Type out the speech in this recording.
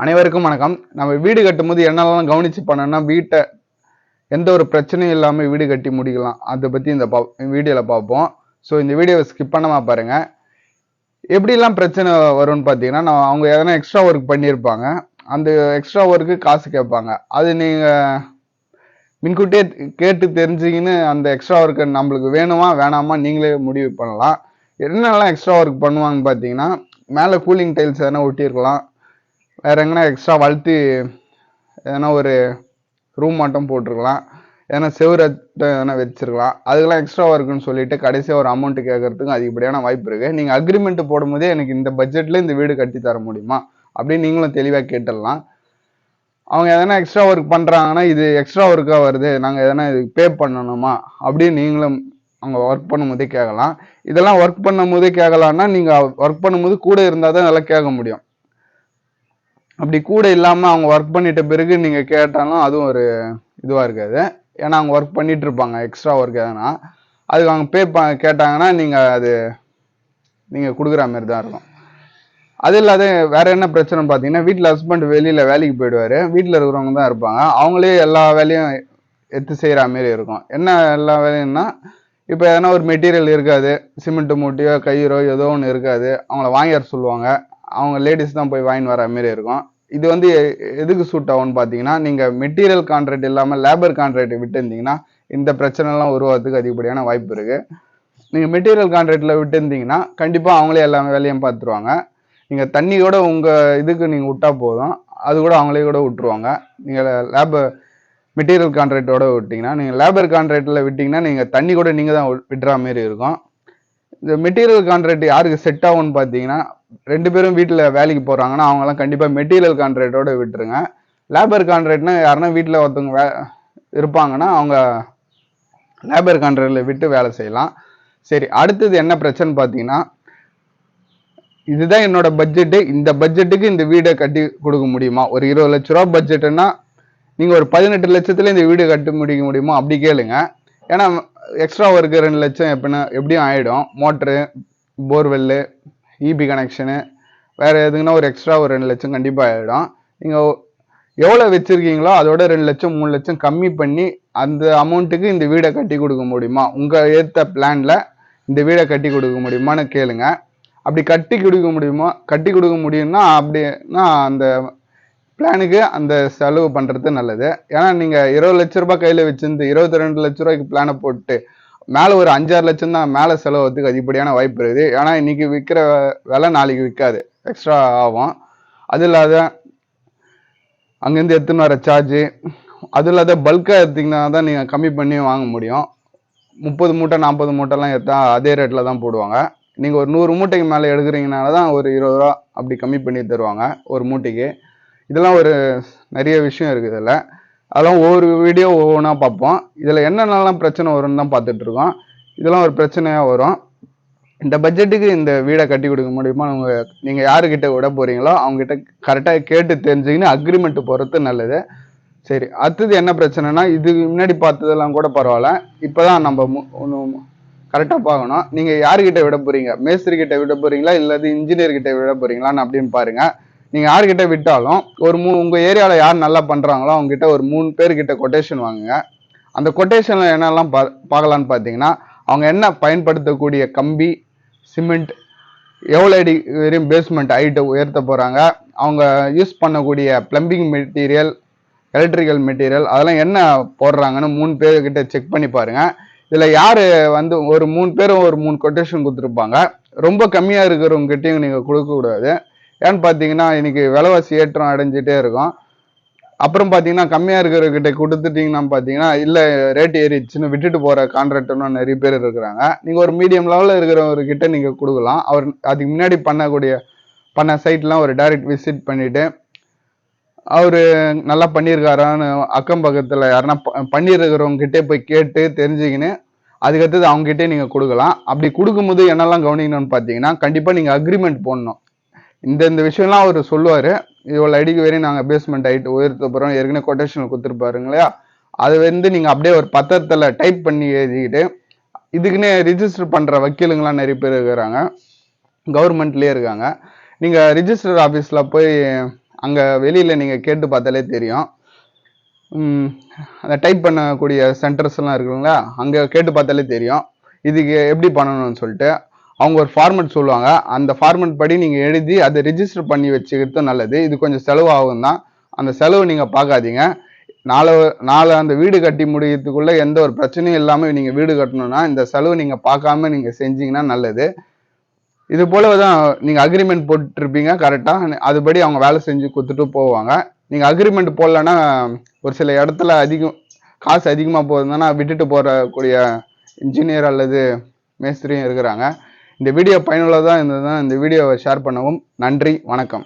அனைவருக்கும் வணக்கம். நம்ம வீடு கட்டும்போது என்னெல்லாம் கவனிச்சு பண்ணோம்னா வீட்டை எந்த ஒரு பிரச்சனையும் இல்லாமல் வீடு கட்டி முடிக்கலாம். அதை பற்றி இந்த வீடியோவில் பார்ப்போம். ஸோ இந்த வீடியோவை ஸ்கிப் பண்ணாம பாருங்க. எப்படிலாம் பிரச்சனை வரும்னு பார்த்தீங்கன்னா, அவங்க எதனா எக்ஸ்ட்ரா ஒர்க் பண்ணியிருப்பாங்க. அந்த எக்ஸ்ட்ரா ஒர்க்கு காசு கேட்பாங்க. அது நீங்கள் முன்கூட்டியே கேட்டு தெரிஞ்சுக்கின்னு அந்த எக்ஸ்ட்ரா ஒர்க்கு நம்மளுக்கு வேணுமா வேணாமா நீங்களே முடிவு பண்ணலாம். என்னெல்லாம் எக்ஸ்ட்ரா ஒர்க் பண்ணுவாங்கன்னு பார்த்தீங்கன்னா, மேலே கூலிங் டைல்ஸ் எதனா ஒட்டியிருக்கலாம், வேற எங்கன்னா எக்ஸ்ட்ரா வளர்த்தி எதனா ஒரு ரூம் மட்டும் போட்டிருக்கலாம், ஏன்னா செவரத்தை எதனா வச்சிருக்கலாம். அதுக்கெல்லாம் எக்ஸ்ட்ரா ஒர்க்குன்னு சொல்லிட்டு கடைசியாக ஒரு அமௌண்ட் கேட்கறதுக்கும் அதிகப்படியான வாய்ப்பு இருக்கு. நீங்கள் அக்ரிமெண்ட் போடும்போதே எனக்கு இந்த பட்ஜெட்ல இந்த வீடு கட்டி தர முடியுமா அப்படின்னு நீங்களும் தெளிவாக கேட்டுடலாம். அவங்க எதனா எக்ஸ்ட்ரா ஒர்க் பண்ணுறாங்கன்னா இது எக்ஸ்ட்ரா ஒர்க்காக வருது, நாங்கள் எதனா இதுக்கு பே பண்ணணுமா அப்படின்னு நீங்களும் அவங்க ஒர்க் பண்ணும்போதே கேட்கலாம். இதெல்லாம் ஒர்க் பண்ணும் போதே கேட்கலான்னா நீங்கள் ஒர்க் பண்ணும்போது கூட இருந்தால் தான் நல்லா கேட்க முடியும். அப்படி கூட இல்லாமல் அவங்க ஒர்க் பண்ணிட்ட பிறகு நீங்கள் கேட்டாலும் அதுவும் ஒரு இதுவாக இருக்காது. ஏன்னா அவங்க ஒர்க் பண்ணிட்டு இருப்பாங்க எக்ஸ்ட்ரா ஒர்க் எதனா, அதுக்கு அவங்க கேட்டாங்கன்னா நீங்கள் கொடுக்குற மாதிரி தான் இருக்கும். அது இல்லாத வேற என்ன பிரச்சனைன்னு பார்த்தீங்கன்னா, வீட்டில் ஹஸ்பண்ட் வெளியில் வேலைக்கு போயிடுவார், வீட்டில் இருக்கிறவங்க தான் இருப்பாங்க. அவங்களே எல்லா வேலையும் எடுத்து செய்கிற மாரி இருக்கும். என்ன எல்லா வேலையும்னா, இப்போ எதனா ஒரு மெட்டீரியல் இருக்காது, சிமெண்ட் மூட்டையோ கயிறோ ஏதோ ஒன்று இருக்காது, அவங்கள வாங்கி வர சொல்லுவாங்க. அவங்க லேடிஸ் தான் போய் வாங்கின்னு வர மாரி இருக்கும். இது வந்து எதுக்கு சூட் ஆகும்னு பார்த்தீங்கன்னா, நீங்கள் மெட்டீரியல் கான்ட்ராக்ட் இல்லாமல் லேபர் கான்ட்ராக்ட் விட்டு இருந்தீங்கன்னா இந்த பிரச்சனைலாம் உருவாகிறதுக்கு அதிகப்படியான வாய்ப்பு இருக்கு. நீங்கள் மெட்டீரியல் கான்ட்ராக்டில் விட்டு இருந்தீங்கன்னா கண்டிப்பாக அவங்களே எல்லா வேலையும் பார்த்துருவாங்க. நீங்கள் தண்ணியோட உங்கள் இதுக்கு நீங்கள் விட்டா போதும், அது கூட அவங்களே கூட விட்டுருவாங்க. நீங்கள் மெட்டீரியல் கான்ட்ராக்டோட விட்டிங்கன்னா, நீங்கள் லேபர் கான்ட்ராக்டில் விட்டிங்கன்னா நீங்கள் தண்ணி கூட நீங்கள் தான் விட்டுற மாரி இருக்கும். இந்த மெட்டீரியல் கான்ட்ராக்ட் யாருக்கு செட் ஆகும்னு பார்த்தீங்கன்னா, 2 பேரும் வீட்டில் வேலைக்கு போகிறாங்கன்னா அவங்களாம் கண்டிப்பாக மெட்டீரியல் கான்ட்ராக்டோட விட்டுருங்க. லேபர் கான்ட்ராக்ட்னா யாருன்னா வீட்டில் ஒருத்தவங்க இருப்பாங்கன்னா அவங்க லேபர் கான்ட்ராக்டில் விட்டு வேலை செய்யலாம். சரி, அடுத்தது என்ன பிரச்சனை பார்த்தீங்கன்னா, இதுதான் என்னோட பட்ஜெட்டு, இந்த பட்ஜெட்டுக்கு இந்த வீடை கட்டி கொடுக்க முடியுமா? ஒரு 20 லட்ச ரூபா பட்ஜெட்டுன்னா நீங்கள் ஒரு 18 லட்சத்துல இந்த வீடு கட்டி முடிக்க முடியுமா அப்படி கேளுங்க. ஏன்னா எக்ஸ்ட்ரா ஒர்க்கு 2 லட்சம் எப்படியும் ஆகிடும். மோட்ரு, போர்வெல்லு, இபி கனெக்ஷனு, வேறு எதுக்குன்னா ஒரு எக்ஸ்ட்ரா ஒரு 2 லட்சம் கண்டிப்பாக ஆகிடும். நீங்கள் எவ்வளோ வச்சுருக்கீங்களோ அதோட 2 லட்சம் 3 லட்சம் கம்மி பண்ணி அந்த அமௌண்ட்டுக்கு இந்த வீடை கட்டி கொடுக்க முடியுமா, உங்கள் ஏற்ற பிளானில் இந்த வீடை கட்டி கொடுக்க முடியுமான்னு கேளுங்க. அப்படி கட்டி கொடுக்க முடியும்னா அப்படின்னா அந்த பிளானுக்கு அந்த செலவு பண்ணுறது நல்லது. ஏன்னா நீங்கள் 20 லட்ச ரூபாய் கையில் வச்சிருந்து 22 லட்ச ரூபாய்க்கு பிளானை போட்டு மேலே ஒரு 5-6 லட்சம் தான் மேலே செலவுறதுக்கு அதிகப்படியான வாய்ப்பு இருக்குது. ஏன்னா இன்னைக்கு விற்கிற விலை நாளைக்கு விற்காது, எக்ஸ்ட்ரா ஆகும். அது இல்லாத அங்கேருந்து எடுத்துன்னு வர சார்ஜு, அது இல்லாத பல்காக எடுத்திங்கன்னா தான் நீங்கள் கம்மி பண்ணி வாங்க முடியும். 30 மூட்டை 40 மூட்டைலாம் எடுத்தா அதே ரேட்டில் தான் போடுவாங்க. நீங்கள் ஒரு 100 மூட்டைக்கு மேலே எடுக்கிறீங்கனால தான் ஒரு 20 ரூபா அப்படி கம்மி பண்ணி தருவாங்க ஒரு மூட்டைக்கு. இதெல்லாம் ஒரு நிறைய விஷயம் இருக்குது இதில். அதெல்லாம் ஒவ்வொரு வீடியோ ஒவ்வொன்றா பார்ப்போம். இதில் என்னென்னலாம் பிரச்சனை வரும்னு தான் பார்த்துட்டு இருக்கோம். இதெல்லாம் ஒரு பிரச்சனையாக வரும். இந்த பட்ஜெட்டுக்கு இந்த வீடை கட்டி கொடுக்க முடியுமா, நீங்கள் யாருக்கிட்ட விட போகிறீங்களோ அவங்ககிட்ட கரெக்டாக கேட்டு தெரிஞ்சுக்கின்னு அக்ரிமெண்ட் போகிறது நல்லது. சரி, அடுத்தது என்ன பிரச்சனைனா, இதுக்கு முன்னாடி பார்த்ததெல்லாம் கூட பரவாயில்ல, இப்போ தான் நம்ம ஒன்று கரெக்டாக பார்க்கணும். நீங்கள் யாருக்கிட்ட விட போகிறீங்க, மேஸ்திரி கிட்ட விட போகிறீங்களா இல்லை இன்ஜினியர் கிட்ட விட போகிறீங்களான்னு அப்படின்னு பாருங்கள். நீங்கள் யார்கிட்ட விட்டாலும் ஒரு உங்கள் ஏரியாவில் யார் நல்லா பண்ணுறாங்களோ அவங்ககிட்ட ஒரு 3 பேர்கிட்ட கொட்டேஷன் வாங்குங்க. அந்த கொட்டேஷனில் என்னெல்லாம் பார்க்கலான்னு பார்த்தீங்கன்னா, அவங்க என்ன பயன்படுத்தக்கூடிய கம்பி, சிமெண்ட், எவ்வளோ அடி வரையும் பேஸ்மெண்ட் ஹைட்டை உயர்த்த போகிறாங்க, அவங்க யூஸ் பண்ணக்கூடிய பிளம்பிங் மெட்டீரியல், எலக்ட்ரிக்கல் மெட்டீரியல், அதெல்லாம் என்ன போடுறாங்கன்னு 3 பேர்கிட்ட செக் பண்ணி பாருங்கள். இதில் யார் வந்து ஒரு 3 பேரும் ஒரு 3 கொட்டேஷன் கொடுத்துருப்பாங்க. ரொம்ப கம்மியாக இருக்கிறவங்ககிட்டையும் நீங்கள் கொடுக்கக்கூடாது. ஏன்னு பார்த்தீங்கன்னா இன்னைக்கு விலைவாசி ஏற்றம் அடைஞ்சிட்டே இருக்கும். அப்புறம் பார்த்தீங்கன்னா கம்மியாக இருக்கிறவர்கிட்ட கொடுத்துட்டீங்கன்னா பார்த்தீங்கன்னா இல்லை ரேட் ஏறிடுச்சுன்னு விட்டுட்டு போகிற கான்ட்ராக்டர்லாம் நிறைய பேர் இருக்கிறாங்க. நீங்கள் ஒரு மீடியம் லெவலில் இருக்கிறவர்கிட்ட நீங்கள் கொடுக்கலாம். அவர் அதுக்கு முன்னாடி பண்ண சைட்லாம் ஒரு டைரக்ட் விசிட் பண்ணிவிட்டு அவர் நல்லா பண்ணியிருக்காரான்னு அக்கம் பக்கத்தில் யாருன்னா பண்ணியிருக்கிறவங்ககிட்டே போய் கேட்டு தெரிஞ்சுக்கின்னு அதுக்கடுத்தது அவங்ககிட்டே நீங்கள் கொடுக்கலாம். அப்படி கொடுக்கும்போது என்னெல்லாம் கவனிக்கணும்னு பார்த்தீங்கன்னா, கண்டிப்பாக நீங்கள் அக்ரிமெண்ட் போடணும். இந்த விஷயம்லாம் அவர் சொல்லுவார். இவ்வளோ அடிக்கு வரையும் நாங்கள் பேஸ்மெண்ட் ஹைட் உயர்த்த போகிறோம், ஏற்கனவே கொட்டேஷன் கொடுத்துருப்பாருங்க இல்லையா, அதை வந்து நீங்கள் அப்படியே ஒரு பத்திரத்தில் டைப் பண்ணி எழுதிக்கிட்டு, இதுக்குன்னே ரிஜிஸ்டர் பண்ணுற வக்கீலுங்களாம் நிறைய பேர் இருக்கிறாங்க, கவர்மெண்ட்லேயே இருக்காங்க. நீங்கள் ரிஜிஸ்டர் ஆஃபீஸில் போய் அங்கே வெளியில் நீங்கள் கேட்டு பார்த்தாலே தெரியும். அந்த டைப் பண்ணக்கூடிய சென்டர்ஸ்லாம் இருக்குங்களா, அங்கே கேட்டு பார்த்தாலே தெரியும் இதுக்கு எப்படி பண்ணணும்னு சொல்லிட்டு. அவங்க ஒரு ஃபார்மெட் சொல்லுவாங்க, அந்த ஃபார்மெட் படி நீங்கள் எழுதி அதை ரிஜிஸ்டர் பண்ணி வச்சுக்கிறது நல்லது. இது கொஞ்சம் செலவு ஆகும் தான், அந்த செலவு நீங்கள் பார்க்காதீங்க. நாலு அந்த வீடு கட்டி முடியறதுக்குள்ள எந்த ஒரு பிரச்சனையும் இல்லாமல் நீங்கள் வீடு கட்டணும்னா இந்த செலவு நீங்கள் பார்க்காம நீங்கள் செஞ்சீங்கன்னா நல்லது. இது போல தான் நீங்கள் அக்ரிமெண்ட் போட்டுருப்பீங்க கரெக்டாக, அதுபடி அவங்க வேலை செஞ்சு கொடுத்துட்டு போவாங்க. நீங்கள் அக்ரிமெண்ட் போடலன்னா ஒரு சில இடத்துல காசு அதிகமாக போகுதுன்னா விட்டுட்டு போகக்கூடிய இன்ஜினியர் அல்லது மேஸ்திரியும் இருக்கிறாங்க. இந்த வீடியோ பயனுள்ளதாக இருந்ததுன்னா இந்த வீடியோவை ஷேர் பண்ணவும். நன்றி, வணக்கம்.